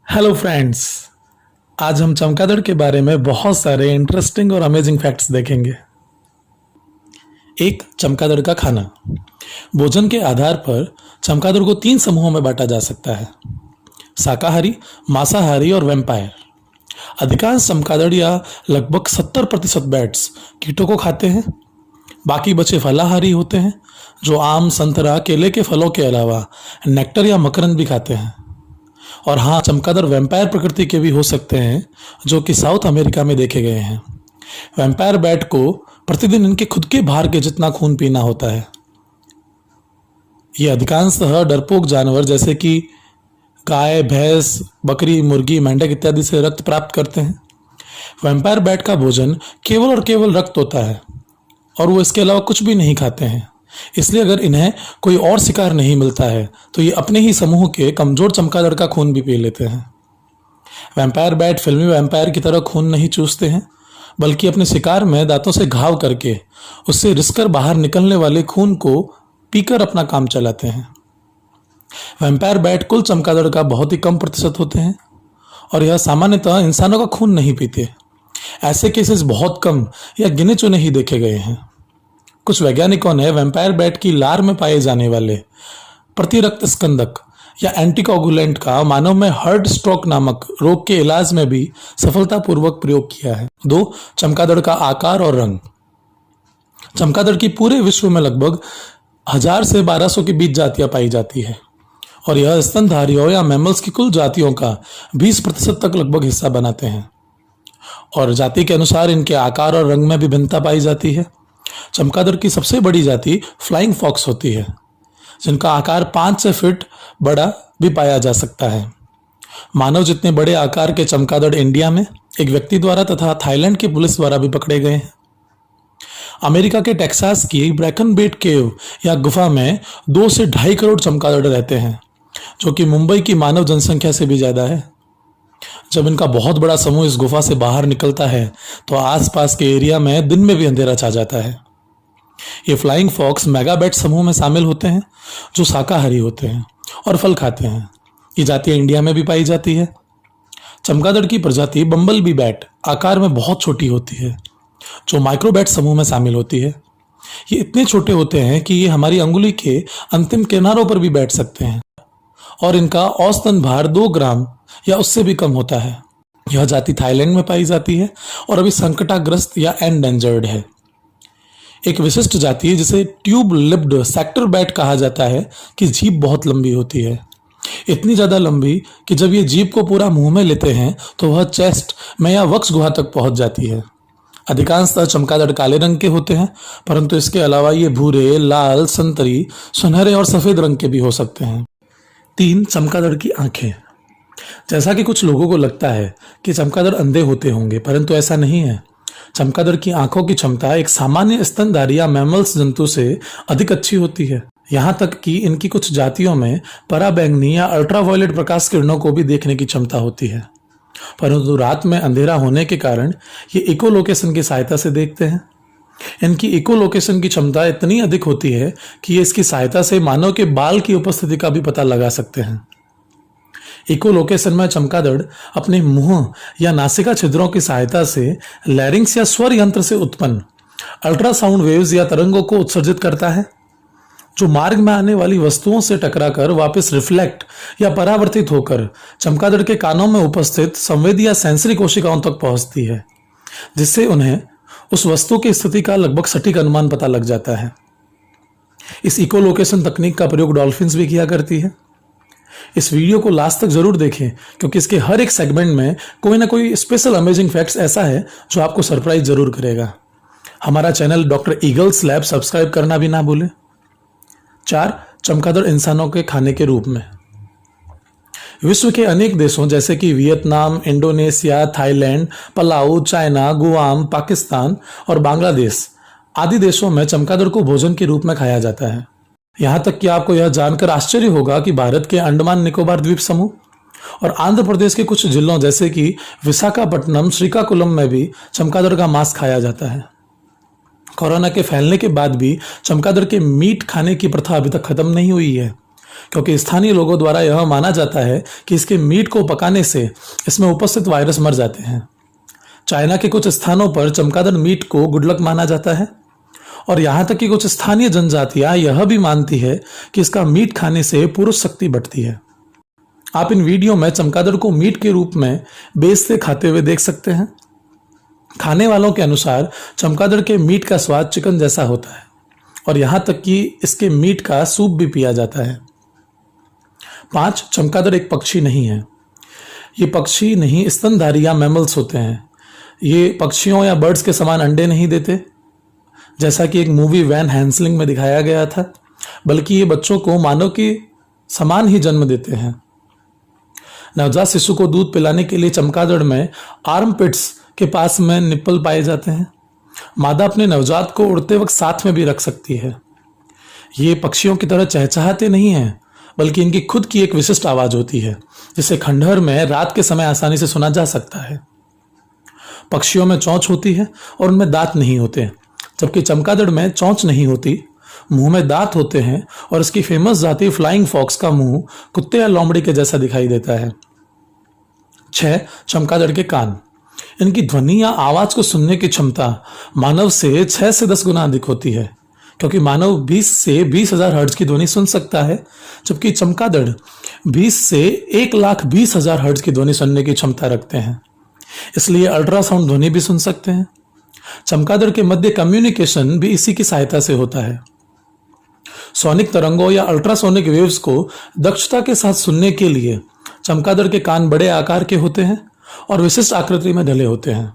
Hello friends. आज हम चमगादड़ के बारे में बहुत सारे इंटरेस्टिंग और अमेजिंग फैक्ट्स देखेंगे। एक, चमगादड़ का खाना। भोजन के आधार पर चमगादड़ को 3 समूहों में बांटा जा सकता है: शाकाहारी, मांसाहारी और वैम्पायर। अधिकांश चमगादड़ या लगभग 70% बैट्स कीटों को खाते हैं। बाकी बचे फलाहारी होते हैं, जो आम, संतरा, केले के फलों के अलावा नेक्टर या मकरंद भी खाते हैं। और हाँ, चमगादड़ वैम्पायर प्रकृति के भी हो सकते हैं, जो कि साउथ अमेरिका में देखे गए हैं। वैम्पायर बैट को प्रतिदिन इनके खुद के भार के जितना खून पीना होता है। ये अधिकांशतः डरपोक जानवर जैसे कि गाय, भैंस, बकरी, मुर्गी, मेंढक इत्यादि से रक्त प्राप्त करते हैं। वैम्पायर बैट का भोजन केवल और केवल रक्त होता है और वो इसके अलावा कुछ भी नहीं खाते हैं। इसलिए अगर इन्हें कोई और शिकार नहीं मिलता है तो ये अपने ही समूह के कमजोर चमगादड़ का खून भी पी लेते हैं। वैम्पायर बैट फिल्मी वैम्पायर की तरह खून नहीं चूसते हैं, बल्कि अपने शिकार में दांतों से घाव करके उससे रिसकर बाहर निकलने वाले खून को पीकर अपना काम चलाते हैं। वैम्पायर बैट कुल चमगादड़ का बहुत ही कम प्रतिशत होते हैं और यह सामान्यतः इंसानों का खून नहीं पीते। ऐसे केसेस बहुत कम या गिने चुने ही देखे गए हैं। कुछ वैज्ञानिकों ने वैम्पायर बैट की लार में पाए जाने वाले प्रतिरक्त स्कंदक या एंटीकोगुलेंट का मानव में हार्ट स्ट्रोक नामक रोग के इलाज में भी सफलतापूर्वक प्रयोग किया है। 2, चमगादड़ का आकार और रंग। चमगादड़ की पूरे विश्व में लगभग 1000 से 1200 के बीच जातियां पाई जाती है और यह स्तनधारियों या मैमल्स की कुल जातियों का 20% तक लगभग हिस्सा बनाते हैं। और जाति के अनुसार इनके आकार और रंग में भी भिन्नता पाई जाती है। चमगादड़ की सबसे बड़ी जाति फ्लाइंग फॉक्स होती है, जिनका आकार 5 से फीट बड़ा भी पाया जा सकता है। मानव जितने बड़े आकार के चमगादड़ इंडिया में एक व्यक्ति द्वारा तथा थाईलैंड की पुलिस द्वारा भी पकड़े गए हैं। अमेरिका के टेक्सास की ब्रैकनबेट केव या गुफा में 2 से 2.5 करोड़ चमगादड़ रहते हैं, जो कि मुंबई की मानव जनसंख्या से भी ज्यादा है। जब इनका बहुत बड़ा समूह इस गुफा से बाहर निकलता है तो आसपास के एरिया में दिन में भी अंधेरा छा जाता है। ये फ्लाइंग फॉक्स मेगाबैट समूह में शामिल होते हैं, जो शाकाहारी होते हैं और फल खाते हैं। ये जाति इंडिया में भी पाई जाती है। चमगादड़ की प्रजाति बम्बल बी बैट आकार में बहुत छोटी होती है, जो माइक्रोबैट समूह में शामिल होती है। ये इतने छोटे होते हैं कि ये हमारी अंगुली के अंतिम किनारों पर भी बैठ सकते हैं और इनका औसतन भार 2 ग्राम या उससे भी कम होता है। यह जाति थाईलैंड में पाई जाती है और अभी संकटाग्रस्त या एंडेंजर्ड है। एक विशिष्ट जाति जिसे ट्यूब लिप्ड सेक्टर बैट कहा जाता है कि जीभ बहुत लंबी होती है, इतनी ज्यादा लंबी कि जब ये जीभ को पूरा मुंह में लेते हैं तो वह चेस्ट में या वक्ष गुहा तक पहुंच जाती है। अधिकांशतः चमगादड़ काले रंग के होते हैं, परंतु इसके अलावा ये भूरे, लाल, संतरी, सुनहरे और सफेद रंग के भी हो सकते हैं। 3, चमगादड़ की आंखें। जैसा कि कुछ लोगों को लगता है कि चमगादड़ अंधे होते होंगे, परंतु ऐसा नहीं है। चमगादड़ की आंखों की क्षमता एक सामान्य स्तनधारी या मैमल्स जंतु से अधिक अच्छी होती है। यहाँ तक कि इनकी कुछ जातियों में पराबैंगनी या अल्ट्रावायलेट प्रकाश किरणों को भी देखने की क्षमता होती है, परंतु रात में अंधेरा होने के कारण ये इकोलोकेशन की सहायता से देखते हैं। इनकी इकोलोकेशन की क्षमता इतनी अधिक होती है कि ये इसकी सहायता से मानव के बाल की उपस्थिति का भी पता लगा सकते हैं। इकोलोकेशन में चमगादड़ अपने मुंह या नासिका छिद्रों की सहायता से लैरिंक्स या स्वर यंत्र से उत्पन्न अल्ट्रासाउंड वेव्स या तरंगों को उत्सर्जित करता है, जो मार्ग में आने वाली वस्तुओं से टकराकर वापस रिफ्लेक्ट या परावर्तित होकर चमगादड़ के कानों में उपस्थित संवेदी या सेंसरी कोशिकाओं तक पहुंचती है, जिससे उन्हें उस वस्तु की स्थिति का लगभग सटीक अनुमान पता लग जाता है। इस इकोलोकेशन तकनीक का प्रयोग डॉल्फिन्स भी किया करती है। इस वीडियो को लास्ट तक जरूर देखें, क्योंकि इसके हर एक सेगमेंट में कोई ना कोई स्पेशल अमेजिंग फैक्ट्स ऐसा है जो आपको सरप्राइज जरूर करेगा। हमारा channel doctor eagles lab subscribe करना भी ना भूलें। 4, चमगादड़ इंसानों के खाने के रूप में। विश्व के अनेक देशों जैसे कि Vietnam, Indonesia, Thailand, Palau, China, Guam, Pakistan और बांग्लादेश आदि देशों में चमगादड़ को भोजन के रूप में खाया जाता है। यहां तक कि आपको यह जानकर आश्चर्य होगा कि भारत के अंडमान निकोबार द्वीप समूह और आंध्र प्रदेश के कुछ जिलों जैसे कि विशाखापट्टनम, श्रीकाकुलम में भी चमगादड़ का मांस खाया जाता है। कोरोना के फैलने के बाद भी चमगादड़ के मीट खाने की प्रथा अभी तक खत्म नहीं हुई है। क्योंकि स्थानीय लोगों द्वारा यह माना जाता है कि इसके मीट को पकाने से इसमें उपस्थित वायरस मर जाते हैं। चाइना के कुछ स्थानों पर चमगादड़ मीट को गुड लक माना जाता है और यहाँ तक कि कुछ स्थानीय जनजातियां यह भी मानती है कि इसका मीट खाने से पुरुष शक्ति बढ़ती है। आप इन वीडियो में चमगादड़ को मीट के रूप में बेचते खाते हुए देख सकते हैं। खाने वालों के अनुसार चमगादड़ के मीट का स्वाद चिकन जैसा होता है और यहाँ तक कि इसके मीट का सूप भी पिया जाता है। 5. चमगादड़ एक पक्षी नहीं है। ये पक्षी नहीं स्तनधारी या मैमल्स होते हैं। ये पक्षियों या बर्ड्स के समान अंडे नहीं देते जैसा कि एक मूवी वैन हैंसलिंग में दिखाया गया था, बल्कि ये बच्चों को मानव के समान ही जन्म देते हैं। नवजात शिशु को दूध पिलाने के लिए चमगादड़ में आर्मपिट्स के पास में निप्पल पाए जाते हैं। मादा अपने नवजात को उड़ते वक्त साथ में भी रख सकती है। ये पक्षियों की तरह चहचहाते नहीं हैं, बल्कि इनकी खुद की एक विशिष्ट आवाज होती है जिसे खंडहर में रात के समय आसानी से सुना जा सकता है। पक्षियों में चोंच होती है और उनमें दांत नहीं होते, जबकि चमगादड़ में चोंच नहीं होती, मुंह में दांत होते हैं और इसकी फेमस जाति फ्लाइंग फॉक्स का मुंह कुत्ते या लोमड़ी के जैसा दिखाई देता है। 6. चमगादड़ के कान। इनकी ध्वनि या आवाज को सुनने की क्षमता मानव से 6 से 10 गुना अधिक होती है, क्योंकि मानव 20 से 20,000 हर्ट्ज की ध्वनि सुन सकता है, जबकि चमगादड़ 20 से 1,20,000 हर्ट्ज की ध्वनि सुनने की क्षमता रखते हैं। इसलिए अल्ट्रासाउंड ध्वनि भी सुन सकते हैं। चमगादड़ के मध्य कम्युनिकेशन भी इसी की सहायता से होता है। सोनिक तरंगों या अल्ट्रासोनिक वेव्स को दक्षता के साथ सुनने के लिए चमगादड़ के कान बड़े आकार के होते हैं और विशिष्ट आकृति में ढले होते हैं।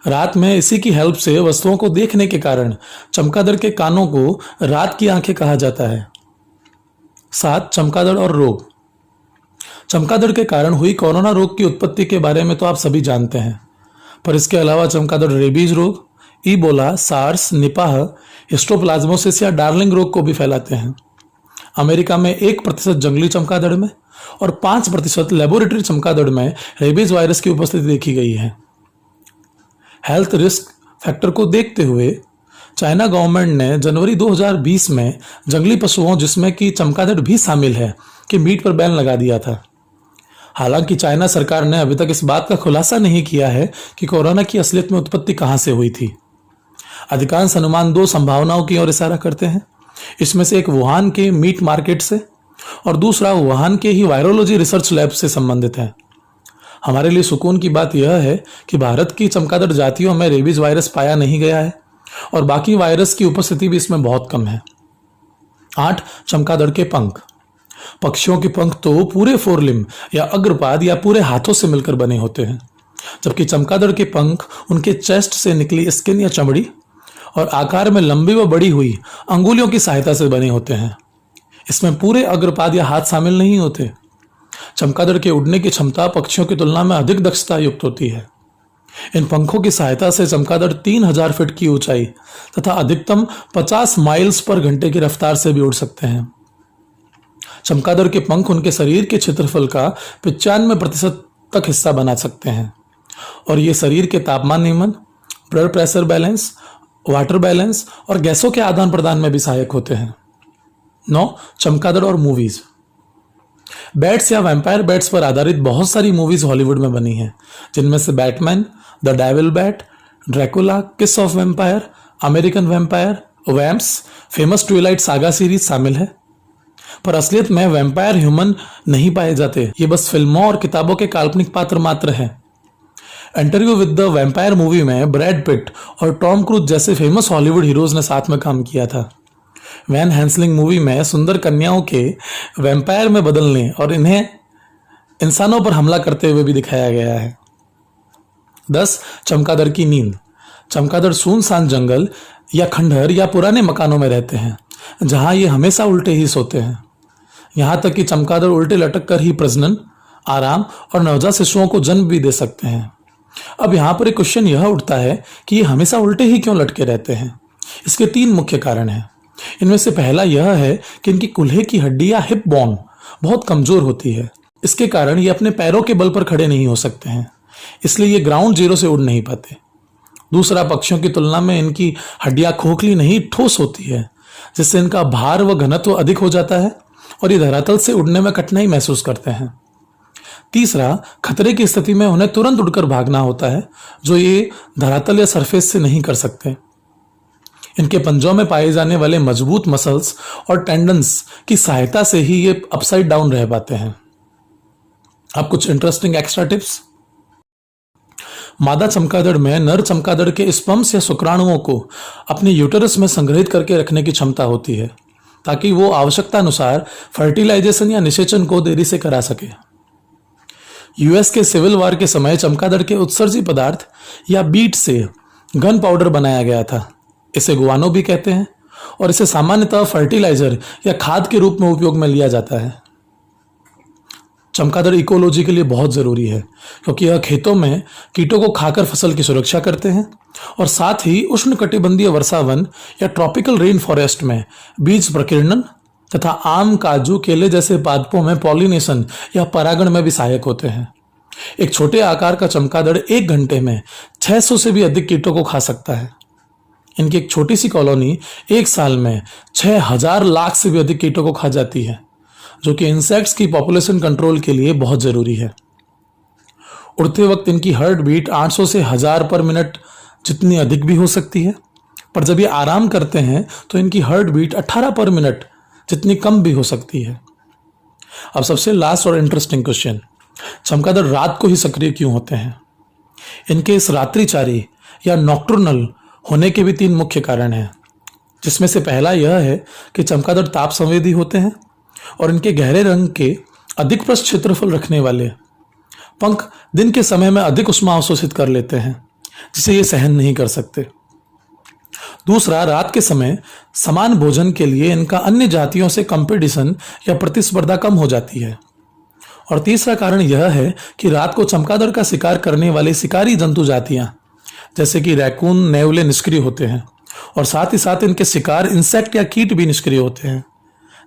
रात में इसी की हेल्प से वस्तुओं को देखने के कारण चमगादड़ के कानों को रात की आंखें कहा जाता है। 7. चमगादड़ और रोग। चमगादड़ के कारण हुई कोरोना रोग की उत्पत्ति के बारे में तो आप सभी जानते हैं, पर इसके अलावा चमगादड़ रेबीज रोग, इबोला, सार्स, निपाह, हिस्टोप्लाज्मोसिस या डार्लिंग रोग को भी फैलाते हैं। अमेरिका में 1% जंगली चमगादड़ में और 5% लेबोरेटरी चमगादड़ में रेबीज वायरस की उपस्थिति देखी गई है। हेल्थ रिस्क फैक्टर को देखते हुए चाइना गवर्नमेंट ने जनवरी 2020 में जंगली पशुओं, जिसमें कि चमगादड़ भी शामिल है, के मीट पर बैन लगा दिया था। हालांकि चाइना सरकार ने अभी तक इस बात का खुलासा नहीं किया है कि कोरोना की असलियत में उत्पत्ति कहां से हुई थी। अधिकांश अनुमान 2 संभावनाओं की ओर इशारा करते हैं। इसमें से एक वुहान के मीट मार्केट से और दूसरा वुहान के ही वायरोलॉजी रिसर्च लैब से संबंधित है। हमारे लिए सुकून की बात यह है कि भारत की चमगादड़ जातियों में रेबीज वायरस पाया नहीं गया है और बाकी वायरस की उपस्थिति भी इसमें बहुत कम है। 8. चमगादड़ के पंख। पक्षियों के पंख तो पूरे फोरलिम या अग्रपाद या पूरे हाथों से मिलकर बने होते हैं, जबकि चमगादड़ के पंख उनके चेस्ट से निकली स्किन या चमड़ी और आकार में लंबी व बड़ी हुई अंगुलियों की सहायता से बने होते हैं। इसमें पूरे अग्रपाद या हाथ शामिल नहीं होते। चमगादड़ के उड़ने की क्षमता पक्षियों की तुलना में अधिक दक्षता युक्त होती है। इन पंखों की सहायता से चमगादड़ 3000 फीट की ऊंचाई तथा अधिकतम 50 माइल्स पर घंटे की रफ्तार से भी उड़ सकते हैं। चमगादड़ के पंख उनके शरीर के क्षेत्रफल का 95% तक हिस्सा बना सकते हैं और ये शरीर के तापमान नियमन, blood pressure balance, water balance और गैसों के आदान प्रदान में भी सहायक होते हैं। 9. चमगादड़ और मूवीज। बैट्स या वैम्पायर बैट्स पर आधारित बहुत सारी मूवीज हॉलीवुड में बनी हैं, जिनमें से Batman, The Devil Bat, Dracula, Kiss of Vampire, American Vampire, Vamps, famous Twilight saga series शामिल है। पर असलियत में वैम्पायर ह्यूमन नहीं पाए जाते, ये बस फिल्मों और किताबों के काल्पनिक पात्र मात्र हैं। Interview with the vampire movie में ब्रैड पिट और टॉम क्रूज जैसे फेमस हॉलीवुड हीरोज ने साथ में काम किया था। वैन हैंसलिंग मूवी में सुंदर कन्याओं के वैम्पायर में बदलने और इन्हें इंसानों पर हमला करते हुए भी दिखाया गया है। 10. चमगादड़ की नींद। चमगादड़ सुनसान जंगल या खंडहर या पुराने मकानों में रहते हैं, जहां ये हमेशा उल्टे ही सोते हैं। यहां तक कि चमगादड़ उल्टे लटक कर ही प्रजनन, आराम और नवजात शिशुओं को जन्म भी दे सकते हैं। अब यहाँ पर एक क्वेश्चन यह उठता है कि ये हमेशा उल्टे ही क्यों लटके रहते हैं। इसके 3 मुख्य कारण हैं। इनमें से पहला यह है कि इनकी कूल्हे की हड्डी या हिप बोन बहुत कमजोर होती है। इसके कारण ये अपने पैरों के बल पर खड़े नहीं हो सकते हैं, इसलिए ये ग्राउंड जीरो से उड़ नहीं पाते। दूसरा, पक्षियों की तुलना में इनकी हड्डियां खोखली नहीं ठोस होती है, जिससे इनका भार व घनत्व अधिक हो जाता है और ये धरातल से उड़ने में कठिनाई महसूस करते हैं। तीसरा, खतरे की स्थिति में उन्हें तुरंत उड़कर भागना होता है, जो ये धरातल या सरफेस से नहीं कर सकते। इनके पंजों में पाए जाने वाले मजबूत मसल्स और टेंडन्स की सहायता से ही ये अपसाइड डाउन रह पाते हैं। अब कुछ इंटरेस्टिंग एक्स्ट्रा टिप्स। मादा चमगादड़ में नर चमगादड़ के स्पर्म्स या शुक्राणुओं को अपने यूटेरस में संग्रहित करके रखने की क्षमता होती है, ताकि वो आवश्यकता अनुसार फर्टिलाइजेशन या निषेचन को देरी से करा सके। यूएस के सिविल वार के समय चमगादड़ के उत्सर्जी पदार्थ या बीट से गन पाउडर बनाया गया था। इसे गुआनो भी कहते हैं और इसे सामान्यतः फर्टिलाइजर या खाद के रूप में उपयोग में लिया जाता है। चमगादड़ इकोलॉजी के लिए बहुत ज़रूरी है, क्योंकि यह खेतों में कीटों को खाकर फसल की सुरक्षा करते हैं और साथ ही उष्णकटिबंधीय वर्षावन या ट्रॉपिकल रेन फॉरेस्ट में बीज प्रकीर्णन तथा आम, काजू, केले जैसे पादपों में पॉलिनेशन या परागण में भी सहायक होते हैं। एक छोटे आकार का चमगादड़ 1 घंटे में 600 से भी अधिक कीटों को खा सकता है। इनकी एक छोटी सी कॉलोनी 1 साल में 6000 लाख से भी अधिक कीटों को खा जाती है, जो कि इंसेक्ट्स की पॉपुलेशन कंट्रोल के लिए बहुत जरूरी है। उड़ते वक्त इनकी हार्ट बीट 800 से 1000 पर मिनट जितनी अधिक भी हो सकती है, पर जब ये आराम करते हैं तो इनकी हार्ट बीट 18 पर मिनट जितनी कम भी हो सकती है। अब सबसे लास्ट और इंटरेस्टिंग क्वेश्चन, चमगादड़ रात को ही सक्रिय क्यों होते हैं? इनके इस रात्रिचारी या नॉक्टर्नल होने के भी 3 मुख्य कारण हैं, जिसमें से पहला यह है कि चमगादड़ ताप संवेदी होते हैं और इनके गहरे रंग के अधिक पृष्ठ क्षेत्रफल रखने वाले पंख दिन के समय में अधिक ऊष्मा अवशोषित कर लेते हैं, जिसे ये सहन नहीं कर सकते। दूसरा, रात के समय समान भोजन के लिए इनका अन्य जातियों से कंपटीशन या प्रतिस्पर्धा कम हो जाती है। और तीसरा कारण यह है कि रात को चमगादड़ का शिकार करने वाले शिकारी जंतु जातियां जैसे कि रैकून, नेवले निष्क्रिय होते हैं और साथ ही साथ इनके शिकार इंसेक्ट या कीट भी निष्क्रिय होते हैं,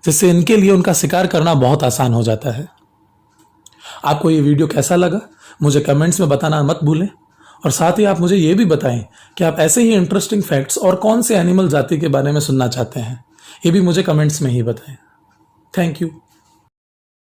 जिससे इनके लिए उनका शिकार करना बहुत आसान हो जाता है। आपको ये वीडियो कैसा लगा मुझे कमेंट्स में बताना मत भूलें, और साथ ही आप मुझे ये भी बताएं कि आप ऐसे ही इंटरेस्टिंग फैक्ट्स और कौन से एनिमल जाति के बारे में सुनना चाहते हैं। ये भी मुझे कमेंट्स में ही बताएं। Thank you.